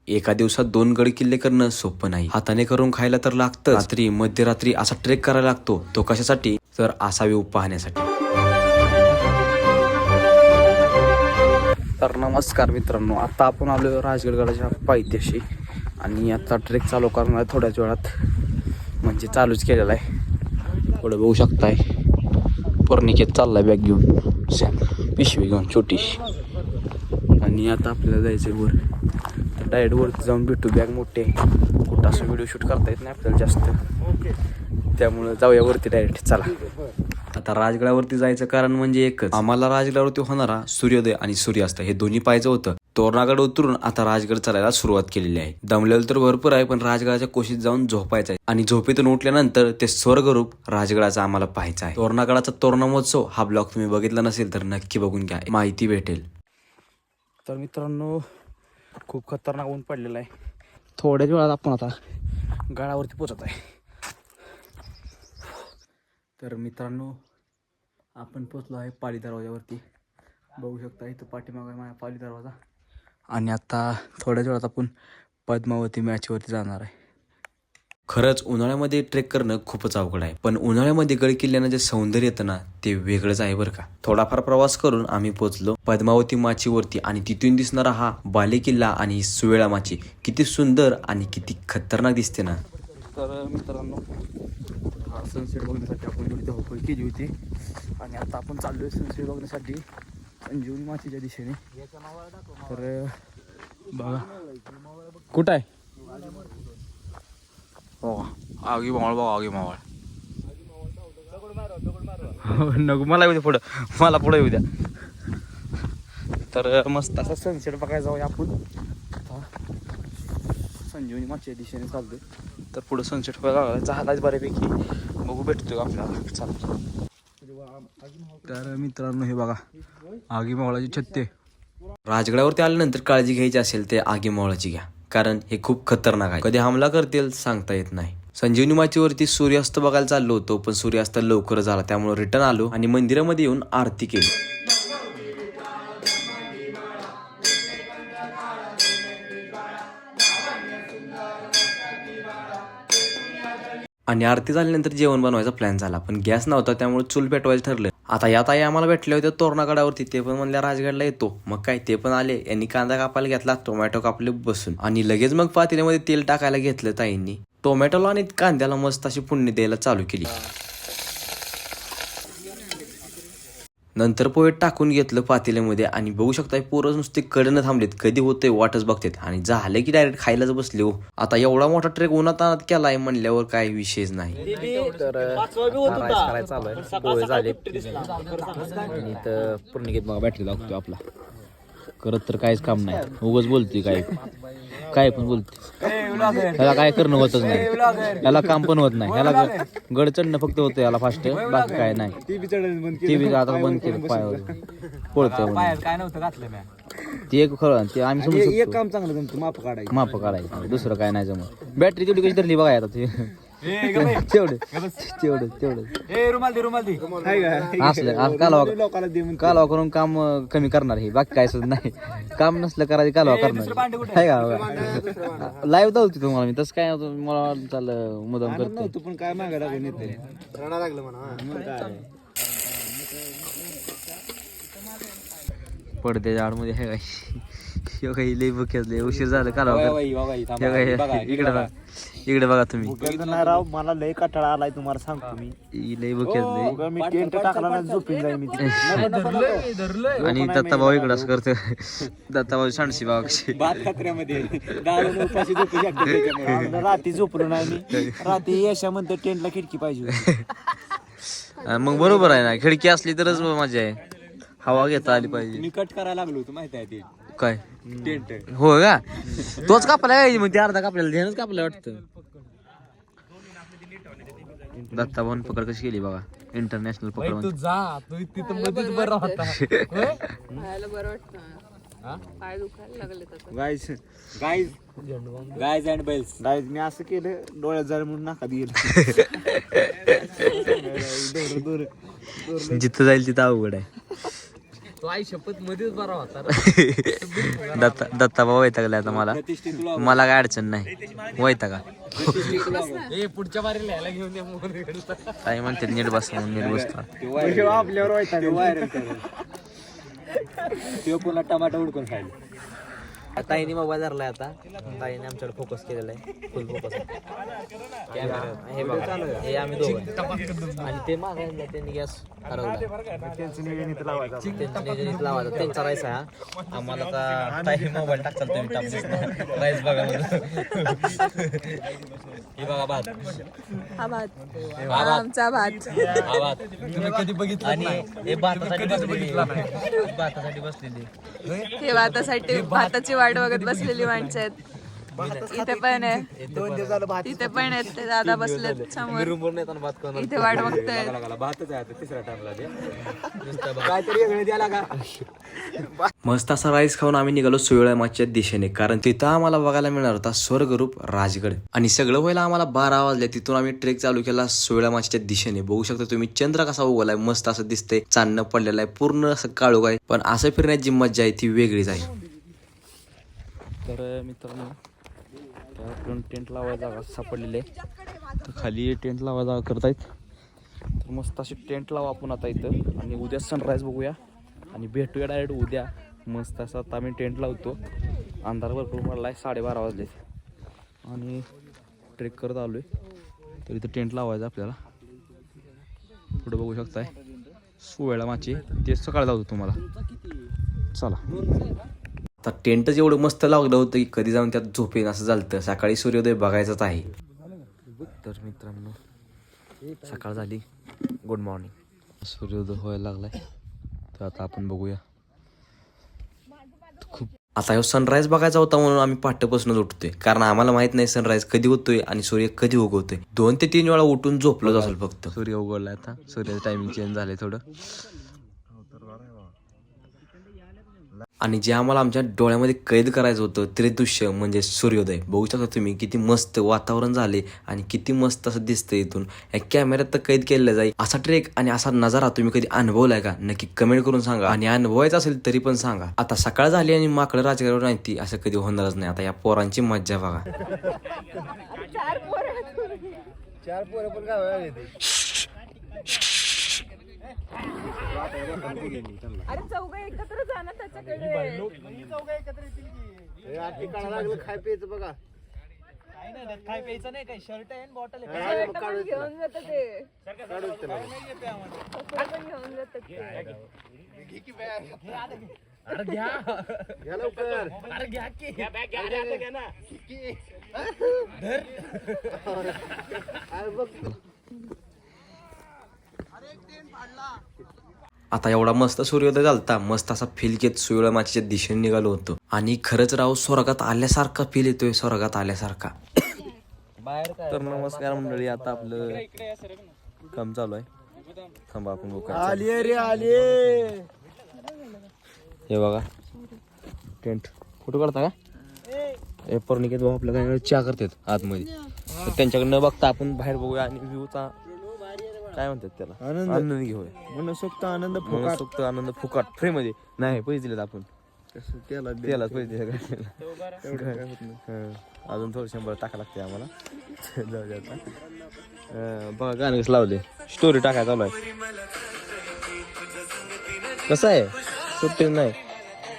एका दिवसात 2 गड किल्ले करणं सोपं नाही. हाताने करून खायला तर लागतं. रात्री मध्यरात्री असा ट्रेक करायला लागतो. तो कशासाठी? तर असा व्ह्यू पाहण्यासाठी. तर नमस्कार मित्रांनो, आता आपण आलो राजगडगडाच्या पायथ्याशी आणि आता ट्रेक चालू करणार थोड्याच वेळात, म्हणजे चालूच केलेला आहे. पुढे बघू शकताय पर्णिकेत चाललाय बॅग घेऊन, पिशवी घेऊन छोटीशी. आणि आता आपल्याला जायचं वर, तर डायरेक्ट वरती जाऊन भेटू. बॅग मोठी आहे, कुठं असं व्हिडिओ शूट करता येत नाही आपल्याला जास्त, त्यामुळं जाऊया वरती डायरेक्ट. चला. आता राजगडावरती जायचं कारण म्हणजे एकच, आम्हाला राजगडावरती होणारा सूर्योदय आणि सूर्यास्त हे दोन्ही पाहायचं होतं. तोरणागड उतरून आता राजगड चालायला सुरुवात केलेली आहे. दमलेलं तर भरपूर आहे, पण राजगडाच्या कोशीत जाऊन झोपायचं आहे आणि झोपेतून उठल्यानंतर ते स्वर्गरूप राजगडाचा आम्हाला पाहायचं आहे. तोरणागडाचा तोरणा महोत्सव हा ब्लॉग तुम्ही बघितला नसेल तर नक्की बघून घ्या, माहिती भेटेल. तर मित्रांनो, खूप खतरनाक ऊन पडलेलं आहे. थोड्याच वेळात आपण आता गडावरती पोहोचत आहे. तर मित्रांनो, आपण पोचलो आहे पाली दरवाजावरती. बघू शकता इथं पाठीमागे माझ्या पाली दरवाजा. आणि आता थोड्याच वेळात आपण पद्मावती मॅचवरती जाणार आहे. खरंच उन्हाळ्यामध्ये ट्रेक करणं खूपच अवघड आहे, पण उन्हाळ्यामध्ये गड किल्ल्यानं जे सौंदर्य येतं ना, ते वेगळंच आहे बरं का. थोडाफार प्रवास करून आम्ही पोहोचलो पद्मावती माचीवरती आणि तिथून दिसणारा हा बाले किल्ला आणि सुवेळा माची किती सुंदर आणि किती खतरनाक दिसते ना. तर मित्रांनो, हा सनसेट बघण्यासाठी आपण एवढी धावपळ केली होती आणि आता आपण चाललोय सनसेट बघण्यासाठी संजीवनी माचीच्या दिशेने. तर बघा कुठं आहे. हो, आगी मावळ बघा, आगी मावळ. नको मला येऊ द्या पुढं, मला पुढं येऊ द्या. तर मस्त असा सनसेट बघायला जाऊया आपण. संजीवनी माचीच्या दिशेने चालतोय, तर पुढं सनसेट बघायला झालाच बऱ्यापैकी. बघू भेटतोय आपल्याला. चालतो. तर मित्रांनो, हे बघा आगी मावळाची छत्ते. राजगडावरती आल्यानंतर काळजी घ्यायची असेल ते आगी मावळाची घ्या, कारण हे खूप खतरनाक आहे. कधी हमला करतील सांगता येत नाही. संजीवनी माचीवरती सूर्यास्त बघायला चाललो होतो, पण सूर्यास्त लवकर झाला, त्यामुळे रिटर्न आलो आणि मंदिरामध्ये येऊन आरती केली. आणि आरती झाल्यानंतर जेवण बनवायचा प्लॅन झाला, पण गॅस नव्हता, त्यामुळे चूल पेटवायचं ठरलं. आता या ताई आम्हाला भेटल्या होत्या तोरणागडावरती. ते पण म्हणल्या राजगडला येतो. मग काय, ते पण आले. यांनी कांदा कापायला घेतला, टोमॅटो कापले बसून, आणि लगेच मग पातेल्यामध्ये तेल टाकायला घेतलं ताईंनी. टोमॅटोला आणि कांद्याला मस्त अशी पुण्य द्यायला चालू केली. नंतर पोहे टाकून घेतलं पातेल्यामध्ये आणि बघू शकता पोरं नुसते कडनं थांबलेत, कधी होतंय वाटच बघतात आणि झाले की डायरेक्ट खायलाच बसले. हो, आता एवढा मोठा ट्रेक उन्हात आणत केलाय म्हणल्यावर काही विषयच नाही. पोहे झाले आणि तर पूर्ण मग बॅटरी लागतो आपला. करत तर काहीच काम नाही, उगाच बोलते काय पण बोलते. ह्याला काय करणं होतच नाही, ह्याला काम पण होत नाही. ह्याला गड चढणं फक्त होतं याला फास्ट, बाकी काय नाही. ती बी आता बंद केलं, पायावर पळतं काय नव्हतं घातलं. ते एक खरं, ते आम्ही एक काम चांगलं जमतं, माप काढायचं, दुसरं काय नाही जमत. बॅटरी तेवढी कशी धरली बघा आता. ते तेवढं कालवा करून काम कमी करणार हे, बाकी काय सुद्धा नाही. काम नसलं करायचं, कालवा करणार. लाईव्ह दावते तुम्हाला मी, तसं काय मला चाललं मुदाम करतो, पण काय मागायला लागलं म्हणा. पडद्याच्या आडमध्ये हे काय लई बघितलं, उशीर झालं कालवा. इकडे बघा तुम्ही. राव, मला लय कटाळा आलाय तुम्हाला सांगतो मी. लई बघितलं. मी टेंट टाकला ना, झोपून जाईल मी. आणि दत्ताभाऊ इकडं असं करतो. दत्ताभाऊ सांडशी बाबा रात्री झोपलो नाही मी. रात्री यशामध्ये टेंटला खिडकी पाहिजे. मग बरोबर आहे ना, खिडकी असली तरच मजा आहे, हवा घेता आली पाहिजे. मी कट करायला लागलो होतो माहिती आहे ते काय टेंट. हो का, तोच कापला मग ते अर्धा कापलेला ध्यानच कापलं वाटतं. दत्ता भाऊन पकड कशी केली बघा, इंटरनॅशनल पकड. तू जा, तू तिथं मध्येच बरं होता. Guys and bells. गाईज मी असं केलं, डोळ्यात जाईल म्हणून नाकात गेलं. जिथं जाईल तिथं अवघड आहे. तो आई शपथ मध्येच बरा होता दत्ता बाबा वैतागला आता मला काय अडचण नाही वैतागा पुढच्या बारीला यायला घेऊन या मोहन काय म्हणते नीट बस नीट बसता आपल्यावर व्हायरल पुन्हा टमाटा उडकून खायला. ताईने मोबाईल धरलाय आता ताईने आमच्याकडे फोकस केलेला आहे फुल फोकस हे बघा हे आम्ही दोघं आणि ते मागायला त्यांनी गॅस हरवला त्यांचं नियोजन इथं लावायचं. त्यांचं नियोजन इथं लावायचं त्यांचा राईस आहे हा. आम्हाला आता ताई मोबाईल टाकताल तुम्ही टाकून राईस बघा हे बघा भात हा भात आमचा भात हा भात तुम्ही कधी बघितलं आणि हे भातासाठी बसलेली हे भातासाठी भाताची वाट बघत बसलेली माणसं आहेत. इथे पण आहे 2 दिवस झालं भात तिथे पण आहेत ते दादा बसलेत समोर भात करून इथे वाट बघतायत. भातच आहे आता तिसऱ्या टाइमला काहीतरी वेगळं द्यायला का. मस्त असा राईस खाऊन आम्ही निघालो सुवेळामाच्या दिशेने कारण तिथं आम्हाला बघायला मिळणार होता स्वर्गरूप राजगड आणि सगळं व्हायला आम्हाला 12 वाजले. तिथून आम्ही ट्रेक चालू केला सुवेळामाच्या दिशेने. बघू शकता तुम्ही चंद्र कसा उगवलाय मस्त असं दिसतंय चांदणं पडलेलं आहे पूर्ण असं काळोख आहे पण असं फिरण्याची जी मज्जा आहे ती वेगळीच आहे. तर मित्रांनो आपण टेंट लावायला जागा सापडलेली आहे तर खाली टेंट लावायला जागा करत आहेत तर मस्त अशी टेंट लावा आपण आता इथं आणि उद्या सनराईज बघूया आणि भेटूया डायरेक्ट उद्या. मस्त असं आता आम्ही टेंट लावतो. अंधार भरपूर पडला आहे 12:30 वाजले आणि ट्रेक करत आलो आहे तर इथं टेंट लावायचं आपल्याला. पुढे बघू शकताय सुवेळामाची तेच सकाळी लावतो तुम्हाला चला. आता टेंटच एवढं मस्त लावलं होतं की कधी जाऊन त्यात झोपेन असं झालं. सकाळी सूर्योदय बघायचाच आहे. तर मित्रांनो सकाळ झाली गुड मॉर्निंग सूर्योदय व्हायला लागलाय तर आता आपण बघूया. खूप आता ह्यो सनराईज बघायचा होता म्हणून आम्ही पहाटेपासूनच उठतोय कारण आम्हाला माहित नाही सनराईज कधी होतोय आणि सूर्य कधी उगवतोय. 2 ते 3 वेळा उठून झोपलोच असेल फक्त. सूर्य उगवलाय आता सूर्याचं टायमिंग चेंज झालंय थोडं आणि जे आम्हाला आमच्या डोळ्यामध्ये कैद करायचं होतं ते दृश्य म्हणजे सूर्योदय. बघू शकता तुम्ही किती मस्त वातावरण झाले आणि किती मस्त असं दिसतंय. इथून या कॅमेऱ्यात तर कैद केलं जाईल असा ट्रेक आणि असा नजारा तुम्ही कधी अनुभवलाय का नक्की कमेंट करून सांगा आणि अनुभवायचं असेल तरी पण सांगा. आता सकाळ झाली आणि माकडं राजगडावर नाही ती असं कधी होणारच नाही. आता या पोरांची मज्जा बघा. 4 पोरं पण काय अरे चौघं एकत्र जाणार त्याच्याकडे खाय प्यायचं बघा. काय प्यायचं नाही काय शर्ट आहे बॉटल घेऊन जात ते पण घेऊन जातात ते. अरे घ्या लवकर अरे घ्या की आता एवढा मस्त सूर्योदय झालता मस्त असा फील घेत सुवेळामाच्या दिशेने निघालो होतो आणि खरंच राव स्वर्गात आल्यासारखा फील येतोय स्वर्गात आल्यासारखा. तर नमस्कार मंडळी आता आपलं काम चालू आहे. थांबा आपण बघू काय चालू आहे. रे आले हे बघा टेंट फोटो काढता का हे परनिकेत भाऊ आपल्या काय चहा करतात आतमध्ये तर त्यांच्याकडे न बघता आपण बाहेर बघूया आणि व्ह्यूचा काय म्हणतात त्याला आनंद घेऊया. मनसोक्त आनंद मनसोक्त आनंद फुकट फ्री मध्ये नाही पैसे दिलेत आपण त्यालाच पैसे दिले अजून थोडं 100 टाका लागते आम्हाला. जाऊ दे आता. बघा गाणं कसं लावले स्टोरी टाकायला चालू आहे. कसं आहे सुट्टी नाही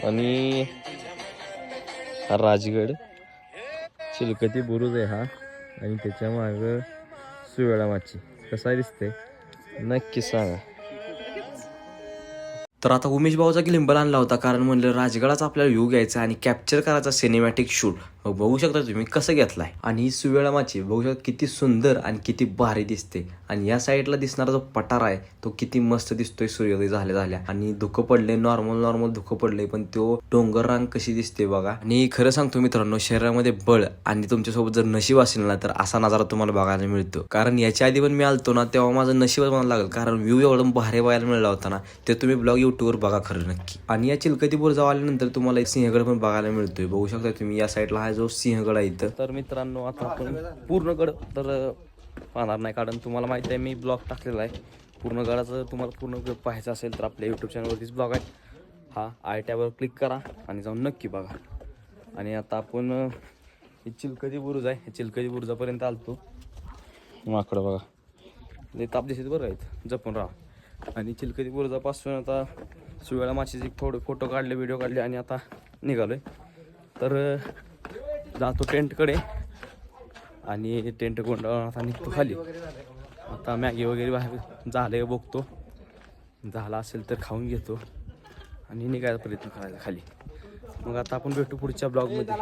आणि हा राजगड चिलकती बुरुज आहे हा आणि त्याच्या माग सुवेळामाची कसा दिसते नक्की सांगा. तर आता उमेश भाऊचा गिलिंबल आणला होता कारण म्हणलं राजगडाचा आपल्याला व्ह्यू घ्यायचा आणि कॅप्चर करायचा सिनेमॅटिक शूट. बघू शकता तुम्ही कसं घेतलाय आणि ही सुवेळामाची बघू शकता किती सुंदर आणि किती भारी दिसते आणि या साईडला दिसणारा जो पठार आहे तो किती मस्त दिसतोय सूर्योदय झाल्या आणि धुकं पडले नॉर्मल धुकं पडले पण तो डोंगर रांग कशी दिसते बघा. आणि खरं सांगतो मित्रांनो शरीरामध्ये बळ आणि तुमच्यासोबत जर नशीब असेल ना तर असा नजारा तुम्हाला बघायला मिळतो. कारण याच्या आधी पण मी आलतो ना तेव्हा माझं नशीबच म्हणायला लागलं कारण व्ह्यू एवढं भारी बघायला मिळाला होता ना ते तुम्ही ब्लॉग युट्यूबवर बघा खरं नक्की. आणि या चिलकती बुरुजावर आल्यानंतर तुम्हाला एक सिंहगड पण बघायला मिळतोय. बघू शकता तुम्ही या साईडला हा जो सिंहगड आहे इथं. तर मित्रांनो आता आपण पूर्ण गड तर पाहणार नाही कारण तुम्हाला माहिती आहे मी ब्लॉग टाकलेला आहे पूर्ण गडाचं. तुम्हाला पूर्ण गड पाहायचं असेल तर आपल्या यूट्यूब चॅनलवरतीच ब्लॉग आहे हा आय टॅबवर क्लिक करा आणि जाऊन नक्की बघा. आणि आता आपण ही चिलकती बुरुज आहे, हे चिलकती बुरुजापर्यंत आलतो. माकडं बघा लय ताप दिसत बरं आहेत, जपून राहा. आणि चिलकती बुरुजापासून आता सुवेळा माशीचे थोडे फोटो काढले, व्हिडिओ काढले आणि आता निघालोय. तर जातो टेंटकडे आणि टेंट गोंडाळून आता निघतो खाली. आता मॅगी वगैरे बाहेर झालं बघतो, झाला असेल तर खाऊन घेतो आणि निघायचा प्रयत्न करायचा खाली. मग आता आपण भेटू पुढच्या ब्लॉगमध्ये.